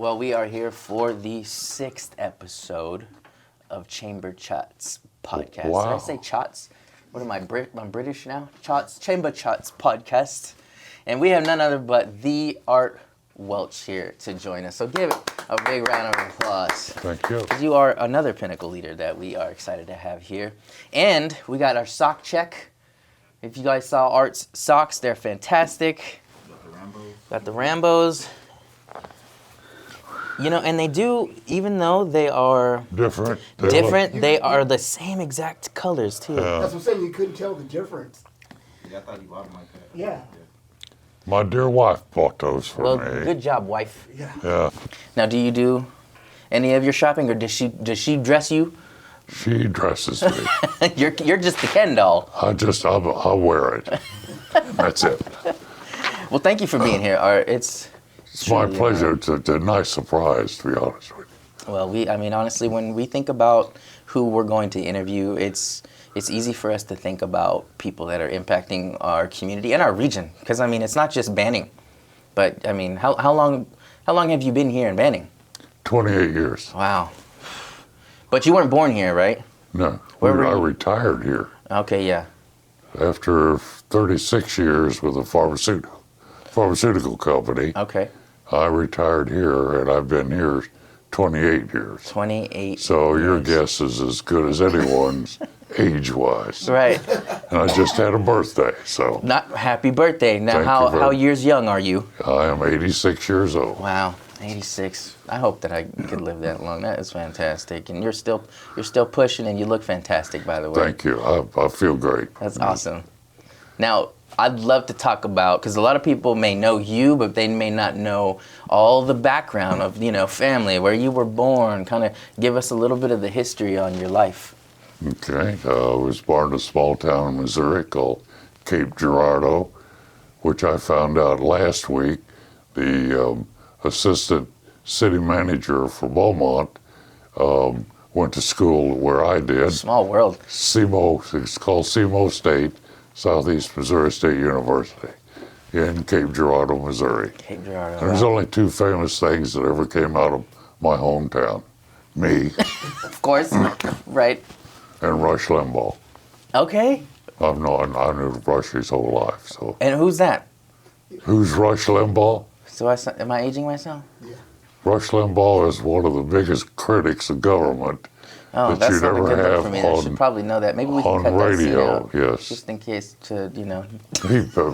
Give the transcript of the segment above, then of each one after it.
Well, we are here for the 6th episode of Chamber Chats podcast. Wow. Did I say Chats? What am I, I'm British now? Chats, Chamber Chats podcast. And we have none other but the Art Welch here to join us. So give it a big round of applause. Thank you. You are another pinnacle leader that we are excited to have here. And we got our sock check. If you guys saw Art's socks, they're fantastic. Got the Rambos. You know, and they do, even though they are Different. they are the same exact colors too. Yeah. That's what I'm saying. You couldn't tell the difference. Yeah, I thought you bought them like that. Yeah. My dear wife bought those for Well, me. good job, wife. Yeah. Yeah. Now, do you do any of your shopping, or does she dress you? She dresses me. You're just the Ken doll. I wear it. That's it. Well, thank you for being here, Art. It's My truly, pleasure. It's a nice surprise, to be honest with you. Well, I mean, honestly, when we think about who we're going to interview, it's easy for us to think about people that are impacting our community and our region. Because, I mean, it's not just Banning. But, I mean, how long have you been here in Banning? 28 years. Wow. But you weren't born here, right? No. Where were I you? retired here Okay, yeah. after 36 years with a pharmaceutical company. Okay. I retired here, and I've been here 28 years. 28 So your years. guess is as good as anyone's age-wise. Right. And I just had a birthday, so Not happy birthday. Now, Thank you how very- years young are you? I am 86 years old. Wow, 86. I hope that I could live that long. That is fantastic. And you're still pushing, and you look fantastic, by the way. Thank you. I feel great. That's awesome. Now, I'd love to talk about, because a lot of people may know you, but they may not know all the background of, family, where you were born. Kind of give us a little bit of the history on your life. Okay. I was born in a small town in Missouri called Cape Girardeau, which I found out last week. The assistant city manager for Beaumont went to school where I did. Small world. It's called SEMO State, Southeast Missouri State University in Cape Girardeau, Missouri. Cape Girardeau. And there's only two famous things that ever came out of my hometown. Me Of course. Right. and Rush Limbaugh. Okay. I knew Rush his whole life. So And who's that? who's Rush Limbaugh? So am I aging myself? Rush Limbaugh is one of the biggest critics of government Oh, that that's you'd not a ever good look have for me. I should on, probably know that. Maybe we can on cut that scene radio. out, Yes. just in case to,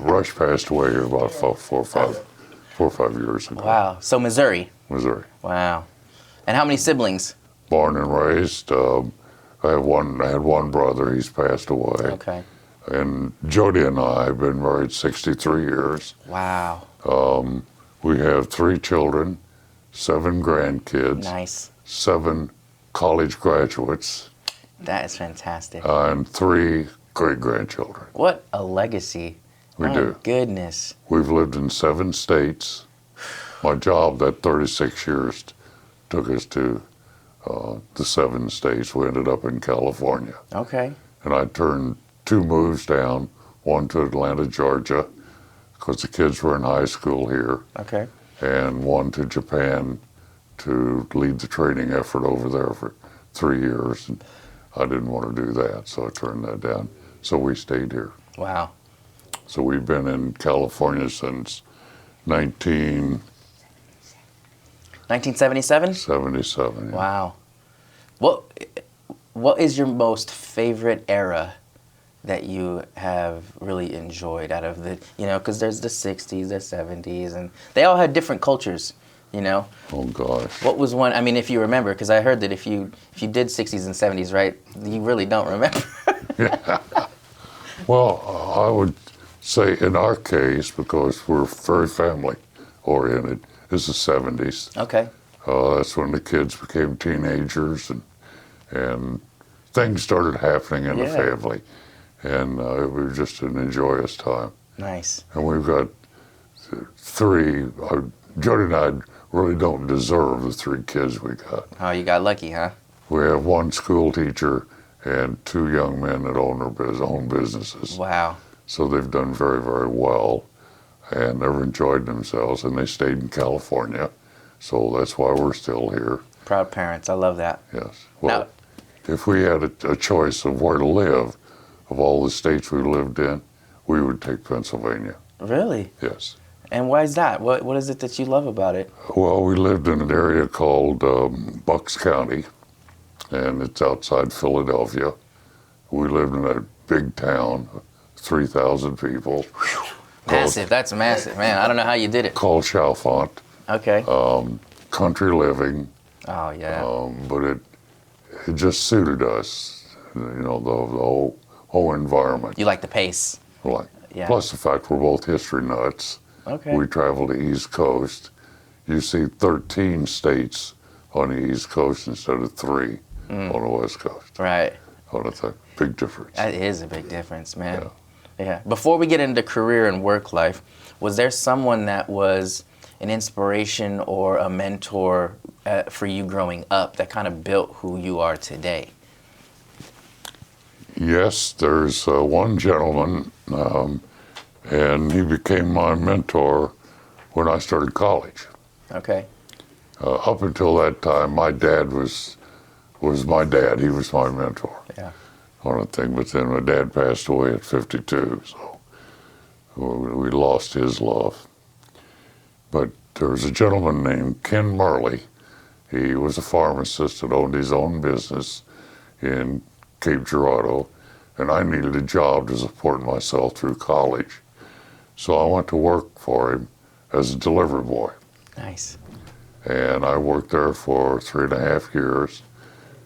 Rush passed away about four or five years ago. Wow. So Missouri. Missouri. Wow. And how many siblings? Born and raised. I had one brother. He's passed away. Okay. And Jody and I have been married 63 years. Wow. We have 3 children, 7 grandkids, Nice. 7 college graduates, That is fantastic. and 3 great-grandchildren. What a legacy. We My do. goodness. We've lived in 7 states. My job, that 36 years, took us to the 7 states. We ended up in California. Okay. And I turned 2 moves down, one to Atlanta, Georgia, because the kids were in high school here, Okay. and one to Japan to lead the training effort over there for 3 years. And I didn't want to do that, so I turned that down. So we stayed here. Wow. So we've been in California since 1977? 1977. Wow. What is your most favorite era that you have really enjoyed out of the, because there's the 60s, the 70s, and they all had different cultures, Oh, gosh. What was one, I mean, if you remember, because I heard that if you did 60s and 70s, right, you really don't remember. Well, I would say in our case, because we're very family-oriented, is the 70s. Okay. That's when the kids became teenagers and things started happening in the Yeah. family. And it was just an enjoyous time. Nice. And we've got 3, Jody and I really don't deserve the 3 kids we got. Oh, you got lucky, huh? We have 1 school teacher and 2 young men that own businesses. Wow. So they've done very, very well and they've enjoyed themselves, and they stayed in California. So that's why we're still here. Proud parents. I love that. Yes. Well, Now, if we had a choice of where to live, of all the states we lived in, we would take Pennsylvania. really? Yes. And why is that? What is it that you love about it? Well, we lived in an area called Bucks County, and it's outside Philadelphia. We lived in a big town, 3,000 people. Massive. That's massive, man. I don't know how you did it. Called Chalfont. Okay. Country living, Oh yeah. but it just suited us, the whole environment. You like the pace. Like, Yeah. plus the fact we're both history nuts. Okay. We travel the East Coast. You see 13 states on the East Coast instead of 3 on the West Coast. Right. Oh, that's a big difference. That is a big difference, man. Yeah. Before we get into career and work life, was there someone that was an inspiration or a mentor for you growing up that kind of built who you are today? Yes, there's one gentleman, and he became my mentor when I started college. Okay. Up until that time, my dad was my dad. He was my mentor Yeah. on a thing. But then my dad passed away at 52, so we lost his love. But there was a gentleman named Ken Marley. He was a pharmacist that owned his own business in Cape Girardeau, and I needed a job to support myself through college. So I went to work for him as a delivery boy. Nice. And I worked there for 3.5 years.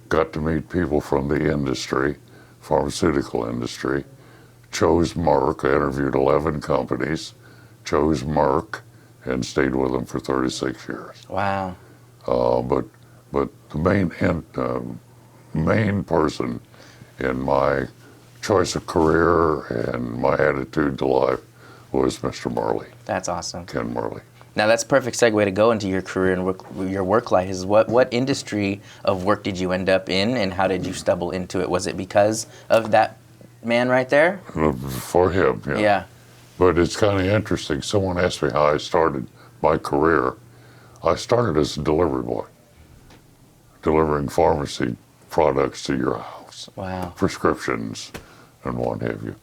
Got to meet people from the industry, pharmaceutical industry. Chose Merck. I interviewed 11 companies. Chose Merck and stayed with them for 36 years. Wow. But the main person in my choice of career and my attitude to life was Mr. Marley, That's awesome. Ken Marley. Now that's a perfect segue to go into your career and your work life. Is what industry of work did you end up in, and how did you stumble into it? Was it because of that man right there? For him, yeah. Yeah. But it's kind of interesting. Someone asked me how I started my career. I started as a delivery boy, delivering pharmacy products to your house, Wow. prescriptions and what have you.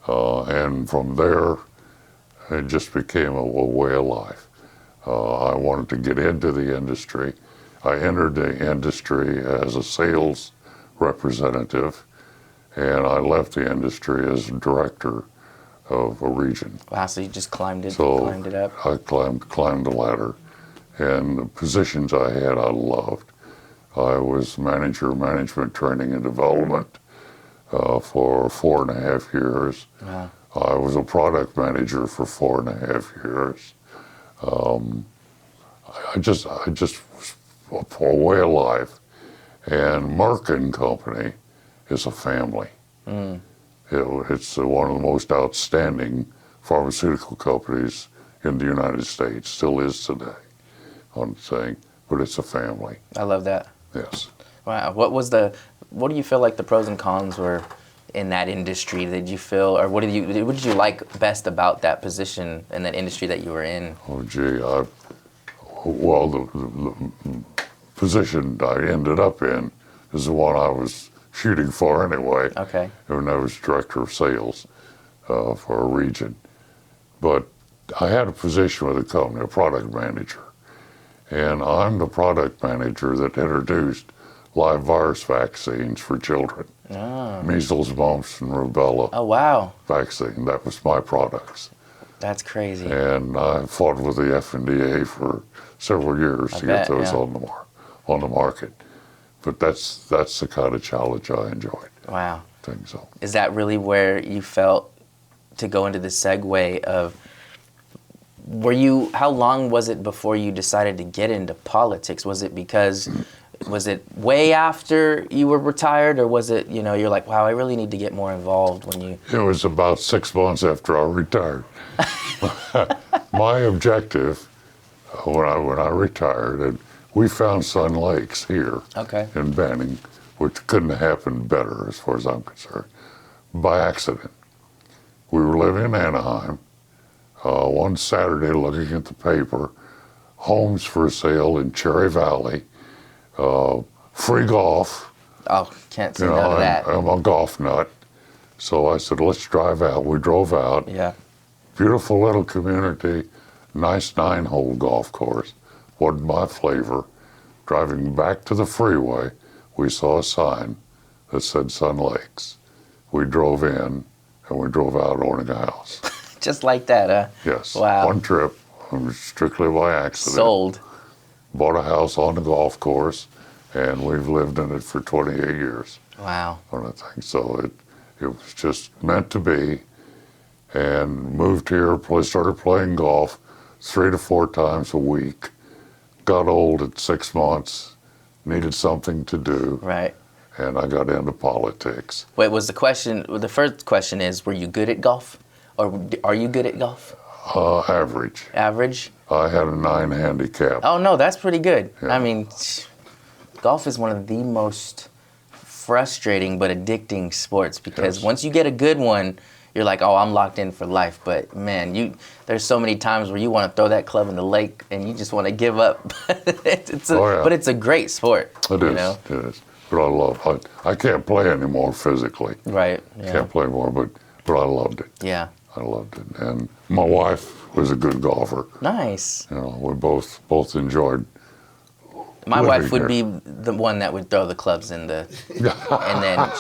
And from there, it just became a way of life. I wanted to get into the industry. I entered the industry as a sales representative, and I left the industry as a director of a region. Wow. So you just climbed it So up. I climbed the ladder, and the positions I had, I loved. I was manager, management training and development for 4.5 years. Wow. I was a product manager for 4.5 years. I just for a way of life. And Merck and Company is a family. It's one of the most outstanding pharmaceutical companies in the United States, still is today, I'm saying, but it's a family, I love that. yes. Wow. What do you feel like the pros and cons were in that industry? Did you feel, or what did you like best about that position in that industry that you were in? Oh, gee, the position I ended up in is the one I was shooting for anyway. Okay. And I was director of sales for a region. But I had a position with a company, a product manager. And I'm the product manager that introduced live virus vaccines for children. Oh. Measles, mumps, and rubella Oh, wow. vaccine. That was my products. That's crazy. And I fought with the FDA for several years to bet, get those yeah. on the market. But that's the kind of challenge I enjoyed. Wow. Think so. Is that really where you felt, to go into the segue of, how long was it before you decided to get into politics? Was it way after you were retired, or was it, you're like, wow, I really need to get more involved when you... It was about 6 months after I retired. My objective when I retired, and we found Sun Lakes here Okay. in Banning, which couldn't have happened better as far as I'm concerned, by accident. We were living in Anaheim. One Saturday, looking at the paper, homes for sale in Cherry Valley, free golf. Oh, can't say no to that. I'm a golf nut. So I said, let's drive out. We drove out. Yeah. Beautiful little community, nice 9-hole golf course. Wasn't my flavor. Driving back to the freeway, we saw a sign that said Sun Lakes. We drove in, and we drove out owning a house. Just like that, huh? Yes. Wow. One trip, strictly by accident. Sold. Bought a house on the golf course, and we've lived in it for 28 years. Wow. On a thing. So it was just meant to be. And moved here, started playing golf 3 to 4 times a week. Got old at 6 months, needed something to do, Right. and I got into politics. Wait, the first question is, were you good at golf? Or are you good at golf? Average. Average? I had a 9 handicap. Oh, no, that's pretty good. Yeah. I mean, golf is one of the most frustrating but addicting sports because Yes. once you get a good one, you're like, oh, I'm locked in for life. But man, there's so many times where you want to throw that club in the lake and you just want to give up. But it's a great sport. It you is. know? It is. But I love it. I can't play anymore physically. Right. Yeah. Can't play more, but I loved it. Yeah. I loved it. And my wife was a good golfer. Nice. You know, we both enjoyed. My living wife would here. be the one that would throw the clubs in the,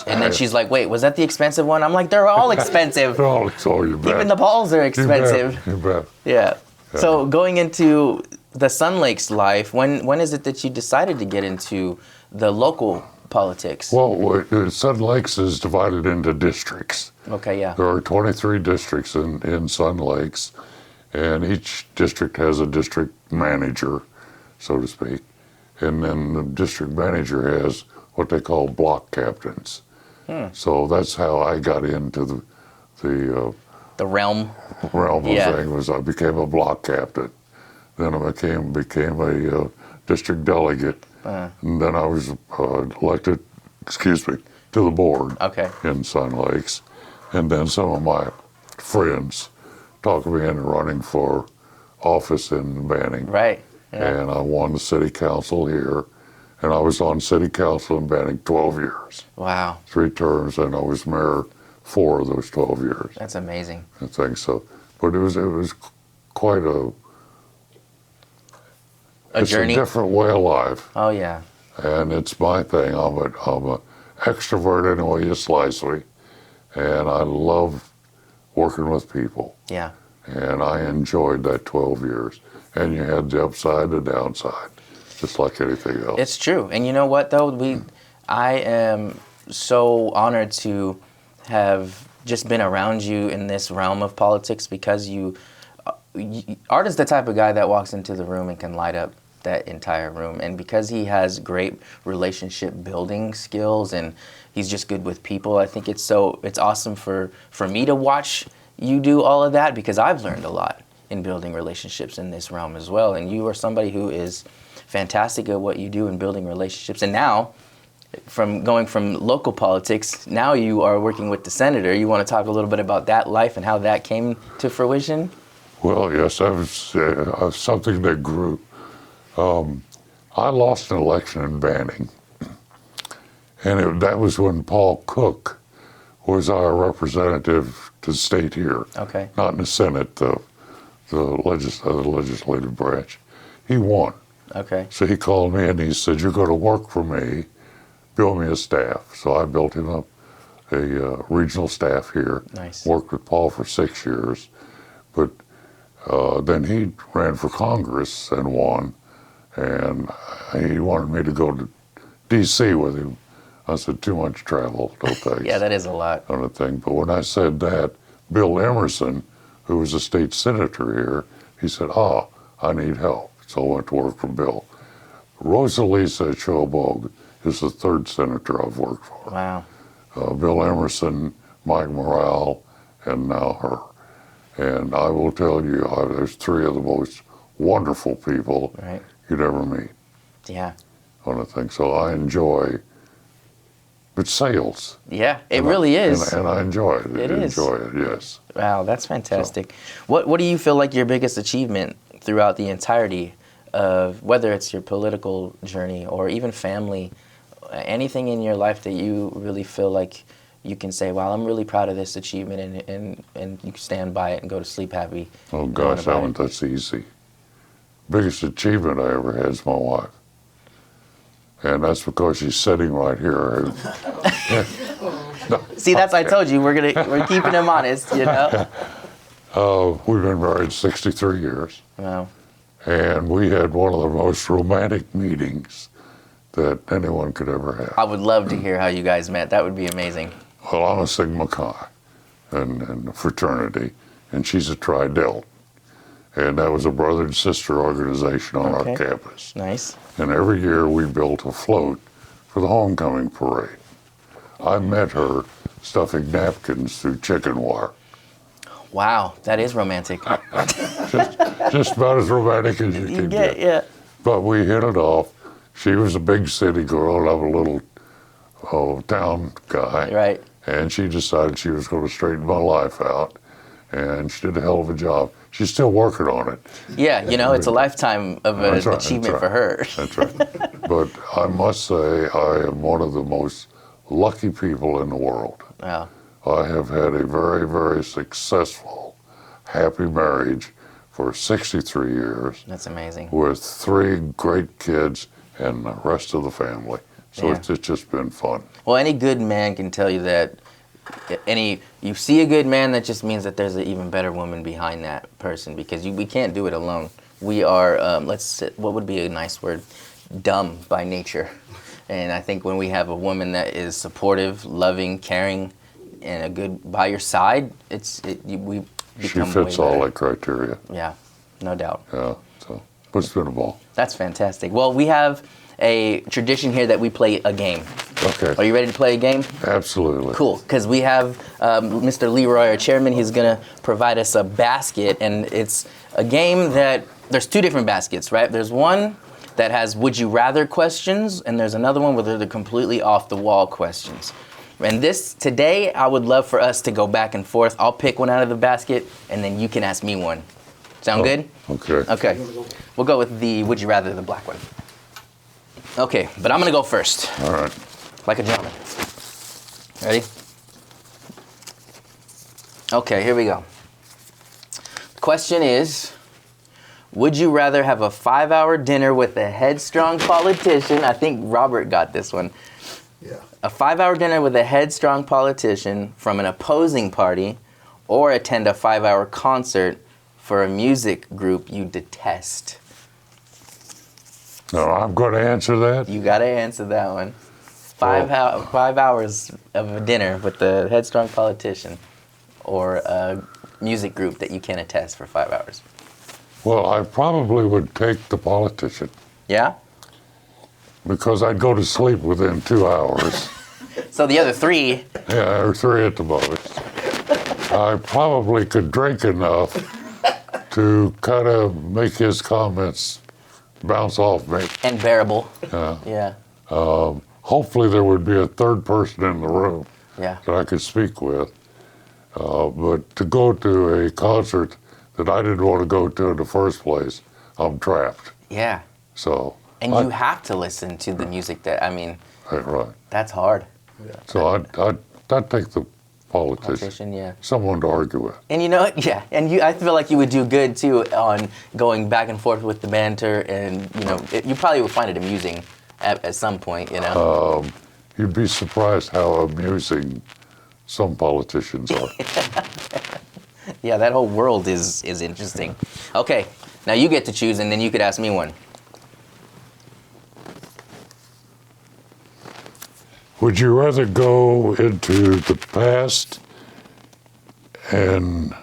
and then she's like, "Wait, was that the expensive one?" I'm like, "They're all expensive. Oh, you bet. Even the balls are expensive." You bet. Yeah. So going into the Sun Lakes life, when is it that you decided to get into the local politics? Well, Sun Lakes is divided into districts. Okay. Yeah. There are 23 districts in Sun Lakes, and each district has a district manager, so to speak. And then the district manager has what they call block captains. So that's how I got into The realm. realm of Yeah. things. I became a block captain. Then I became a district delegate. And then I was elected, to the board Okay. in Sun Lakes. And then some of my friends talked me into running for office in Banning. Right. Yeah. And I won the city council here. And I was on city council in Banning 12 years, Wow. 3 terms, and I was mayor 4 of those 12 years. That's amazing. I think so. But it was quite A journey. a different way of life. Oh yeah. And it's my thing. I'm a extrovert any way you slice me. And I love working with people. Yeah. And I enjoyed that 12 years. And you had the upside and the downside, just like anything else. It's true. And you know what though? I am so honored to have just been around you in this realm of politics because Art is the type of guy that walks into the room and can light up that entire room. And because he has great relationship building skills and he's just good with people, I think it's awesome for me to watch you do all of that because I've learned a lot in building relationships in this realm as well. And you are somebody who is fantastic at what you do in building relationships. And now, going from local politics, now you are working with the senator. You want to talk a little bit about that life and how that came to fruition? Well, yes, that was something that grew. I lost an election in Banning. And that was when Paul Cook was our representative to the state here. Okay. Not in the Senate, the legislative branch. He won. Okay. So he called me and he said, "You're going to work for me, build me a staff." So I built him up a regional staff here. Nice. Worked with Paul for 6 years. But then he ran for Congress and won. And he wanted me to go to D.C. with him. I said, "Too much travel, no thanks." Yeah, that is a lot. On a thing. But when I said that, Bill Emerson, who was a state senator here, he said, I need help. So I went to work for Bill. Rosaliscie Bogh is the 3rd senator I've worked for. Wow. Bill Emerson, Mike Morale, and now her. And I will tell you, there's 3 of the most wonderful people Right. you'd ever meet Yeah. on a thing. So I enjoy, it's sales. Yeah, it really is. And I enjoy it. It is. Enjoy it, yes. Wow, that's fantastic. What do you feel like your biggest achievement throughout the entirety of whether it's your political journey or even family, anything in your life that you really feel like you can say, "Wow, I'm really proud of this achievement," and you can stand by it and go to sleep happy. Oh gosh, that's easy. Biggest achievement I ever had is my wife. And that's because she's sitting right here. See, that's I told you we're keeping him honest, you know. We've been married 63 years. Wow. And we had one of the most romantic meetings that anyone could ever have. I would love to hear how you guys met. That would be amazing. Well, I'm a Sigma Chi in a fraternity, and she's a Tri Delt. And that was a brother and sister organization on our campus. Nice. And every year we built a float for the homecoming parade. I met her stuffing napkins through chicken wire. Wow, that is romantic. Just about as romantic as you can get. Yeah. But we hit it off. She was a big city girl, and I'm a little town guy. Right. And she decided she was going to straighten my life out. And she did a hell of a job. She's still working on it. Yeah, you know, it's a lifetime of an achievement for her. That's right. But I must say, I am one of the most lucky people in the world. Wow. I have had a very, very successful, happy marriage for 63 years. That's amazing. With 3 great kids and the rest of the family. So Yeah. it's just been fun. Well, any good man can tell you that you see a good man, that just means that there's an even better woman behind that person, because we can't do it alone. We are, what would be a nice word? Dumb by nature. And I think when we have a woman that is supportive, loving, caring, and a good by your side, we become She fits way all better. that criteria. Yeah, no doubt. Yeah, so but it's been a ball. That's fantastic. Well, we have a tradition here that we play a game. Okay. Are you ready to play a game? Absolutely. Cool, because we have Mr. Leroy, our chairman. He's going to provide us a basket, and it's a game that there's 2 different baskets, right? There's one that has would you rather questions, and there's another one where they're completely off the wall questions. And today, I would love for us to go back and forth. I'll pick one out of the basket, and then you can ask me one. Sound good? Okay. Okay. We'll go with the would you rather, the black one. Okay, but I'm going to go first. All right. Like a gentleman. Ready? Okay, here we go. The question is, would you rather have a 5-hour dinner with a headstrong politician? I think Robert got this one. Yeah. A 5-hour dinner with a headstrong politician from an opposing party, or attend a 5-hour concert for a music group you detest? No, I'm going to answer that. You got to answer that one. 5 hours of a dinner with a headstrong politician or a music group that you can't attest for 5 hours. Well, I probably would take the politician Yeah? because I'd go to sleep within 2 hours. So the other 3, Yeah, or 3 at the most. I probably could drink enough to kind of make his comments bounce off me. and bearable. Yeah. Yeah. Hopefully there would be a 3rd person in the room Yeah. that I could speak with. But to go to a concert that I didn't want to go to in the first place, I'm trapped. Yeah. So. And you have to listen to the music Right. that's hard. So I'd take the politician. Yeah. Someone to argue with. And you know what? Yeah. And I feel like you would do good too on going back and forth with the banter, and you probably would find it amusing at some point, You'd be surprised how amusing some politicians are. Yeah, that whole world is interesting. Okay, now you get to choose, and then you could ask me one. Would you rather go into the past and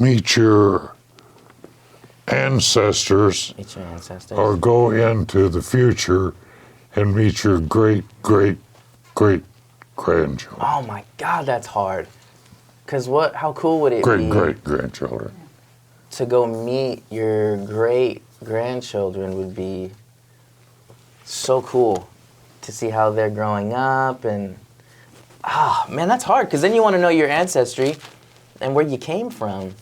meet your ancestors, Meet your ancestors. or go into the future and meet your great, great, great grandchildren? Oh my God, that's hard. Cause how cool would it Great, be great grandchildren. to go meet your great grandchildren? Would be so cool to see how they're growing up, and man, that's hard. Cause then you want to know your ancestry and where you came from.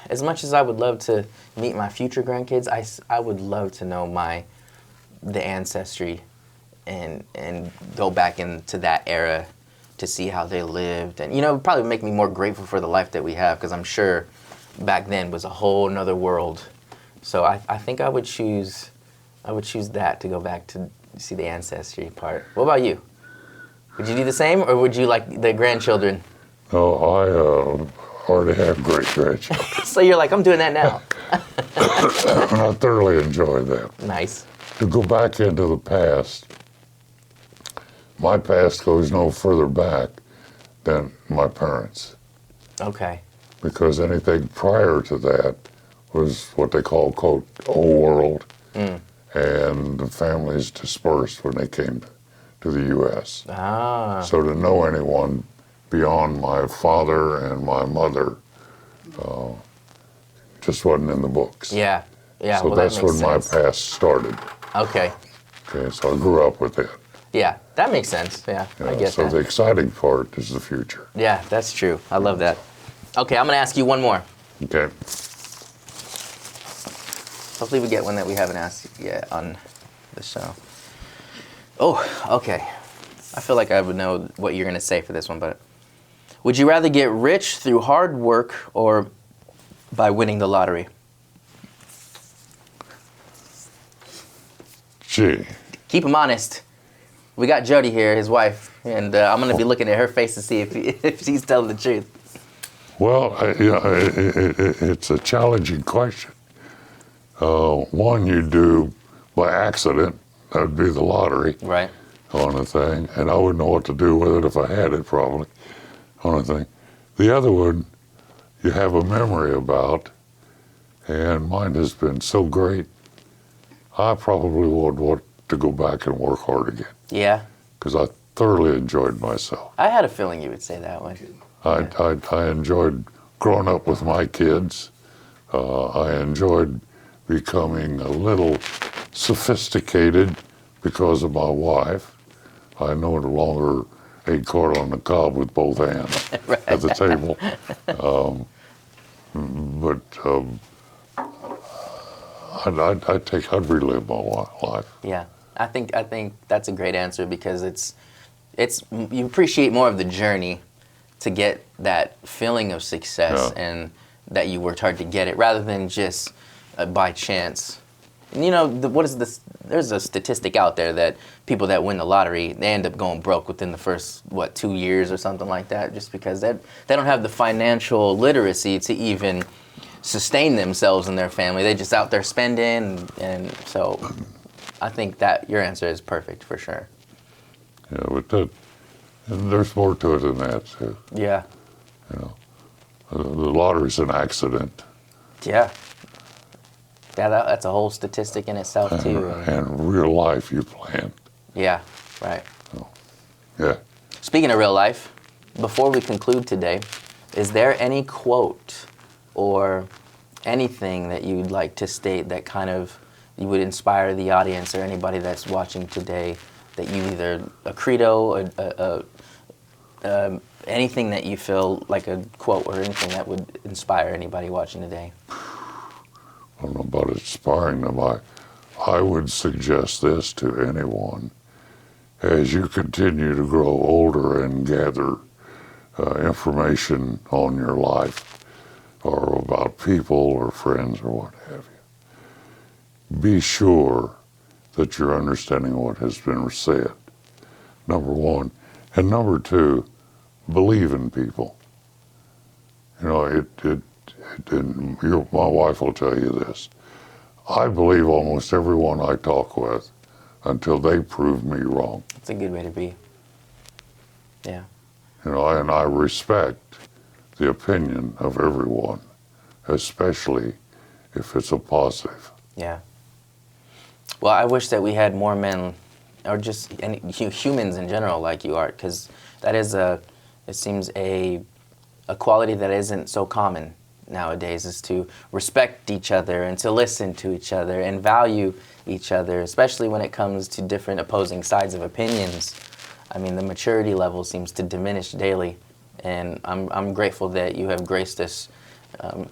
as much as I would love to meet my future grandkids, I would love to know the ancestry and go back into that era to see how they lived. And, it would probably make me more grateful for the life that we have, because I'm sure back then was a whole nother world. So I think I would choose that, to go back to see the ancestry part. What about you? Would you do the same, or would you like the grandchildren? No, I already have great grandchildren. So you're like, I'm doing that now. And I thoroughly enjoy that. Nice. To go back into the past, my past goes no further back than my parents, Okay. because anything prior to that was what they call, quote, old world, and the families dispersed when they came to the U.S. Ah. So to know anyone beyond my father and my mother just wasn't in the books. Yeah. Yeah. So well, that's that makes when sense. my past started. Okay. Okay, so I grew up with that. Yeah, that makes sense. Yeah, I get so that. the exciting part is the future. Yeah, that's true. I love that. Okay, I'm gonna ask you one more. Okay. Hopefully we get one that we haven't asked yet on the show. Oh, okay. I feel like I would know what you're gonna say for this one, but would you rather get rich through hard work or by winning the lottery? Gee. Keep him honest. We got Jody here, his wife, and I'm gonna be looking at her face to see if she's telling the truth. Well, it's a challenging question. One you do by accident, that would be the lottery Right. on a thing, and I wouldn't know what to do with it if I had it, probably, on a thing. The other one you have a memory about, and mine has been so great, I probably would want to go back and work hard again, Yeah. because I thoroughly enjoyed myself. I had a feeling you would say that one. I enjoyed growing up with my kids. I enjoyed becoming a little sophisticated because of my wife. I no longer ate corn on the cob with both hands at the table. I'd relive my life. Yeah, I think that's a great answer, because it's you appreciate more of the journey to get that feeling of success, Yeah. and that you worked hard to get it, rather than just by chance. And what is this? There's a statistic out there that people that win the lottery, they end up going broke within the first 2 years or something like that, just because they don't have the financial literacy to even sustain themselves and their family. They're just out there spending, and so I think that your answer is perfect for sure. Yeah, but and there's more to it than that, too. Yeah. The lottery's an accident. Yeah. That's a whole statistic in itself too. And real life you planned. Yeah, right. Yeah. Speaking of real life, before we conclude today, is there any quote or anything that you'd like to state that kind of you would inspire the audience or anybody that's watching today, that you either a credo, anything that you feel like a quote or anything that would inspire anybody watching today? I don't know about inspiring them. I would suggest this to anyone. As you continue to grow older and gather information on your life or about people or friends or what have you, be sure that you're understanding what has been said, number one. And number two, believe in people. My wife will tell you this. I believe almost everyone I talk with until they prove me wrong. That's a good way to be. Yeah. And I respect the opinion of everyone, especially if it's a positive. Yeah. Well, I wish that we had more men, or just humans in general like you are, because that is it seems a quality that isn't so common nowadays, is to respect each other and to listen to each other and value each other, especially when it comes to different opposing sides of opinions. I mean, the maturity level seems to diminish daily, and I'm grateful that you have graced us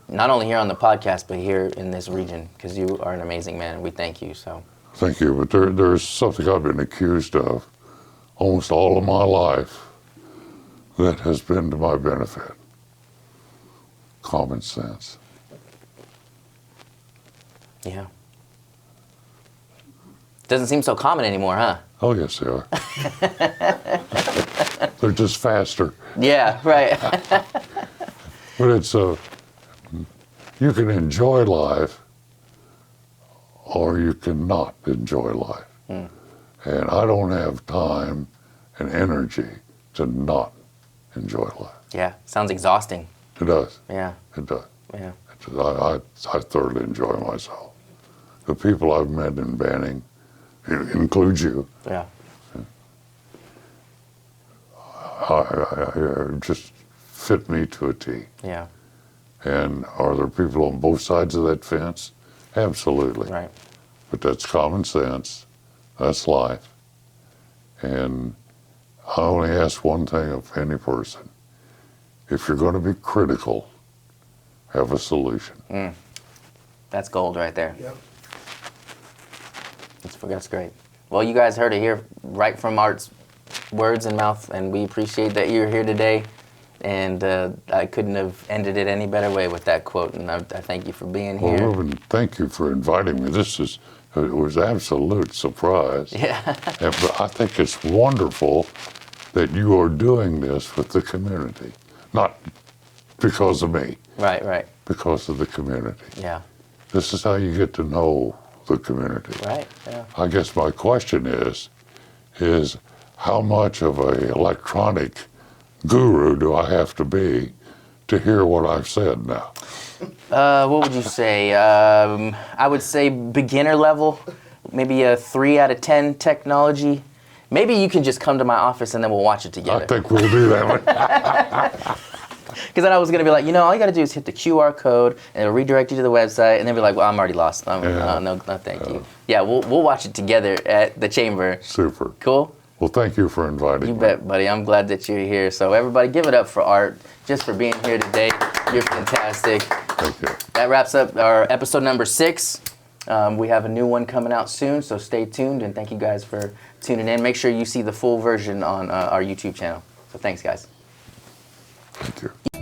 not only here on the podcast, but here in this region, because you are an amazing man, and we thank you. So Thank you, but there's something I've been accused of almost all of my life that has been to my benefit. Common sense. yeah, doesn't seem so common anymore, huh? Oh, yes, they are. They're just faster. Yeah, right. But it's you can enjoy life or you cannot enjoy life. And I don't have time and energy to not enjoy life. Yeah, sounds exhausting. It does. Yeah, It does. yeah, I thoroughly enjoy myself. The people I've met in Banning, it includes you, yeah, I just fit me to a T. yeah. And are there people on both sides of that fence? Absolutely. Right. But that's common sense. That's life. And I only ask one thing of any person. If you're going to be critical, have a solution. That's gold right there. Yep. That's great. Well, you guys heard it here right from Art's words and mouth, and we appreciate that you're here today. And I couldn't have ended it any better way with that quote, and I thank you for being Well, here. Ruben, thank you for inviting me. It was absolute surprise. Yeah. But I think it's wonderful that you are doing this with the community. Not because of me, Right. because of the community. Yeah. This is how you get to know the community. Right. Yeah. I guess my question is how much of a electronic guru do I have to be to hear what I've said now? What would you say? I would say beginner level, maybe a 3 out of 10 technology. Maybe you can just come to my office and then we'll watch it together. I think we'll do that. Because then I was going to be like, all you got to do is hit the QR code and it'll redirect you to the website. And then be like, well, I'm already lost. No, thank you. Yeah, we'll watch it together at the chamber. Super. Cool? Well, thank you for inviting You me. bet, buddy. I'm glad that you're here. So everybody give it up for Art just for being here today. You're fantastic. Thank you. That wraps up our episode number 6. We have a new one coming out soon, so stay tuned. And thank you guys for tuning in. Make sure you see the full version on our YouTube channel. So thanks, guys. Thank you.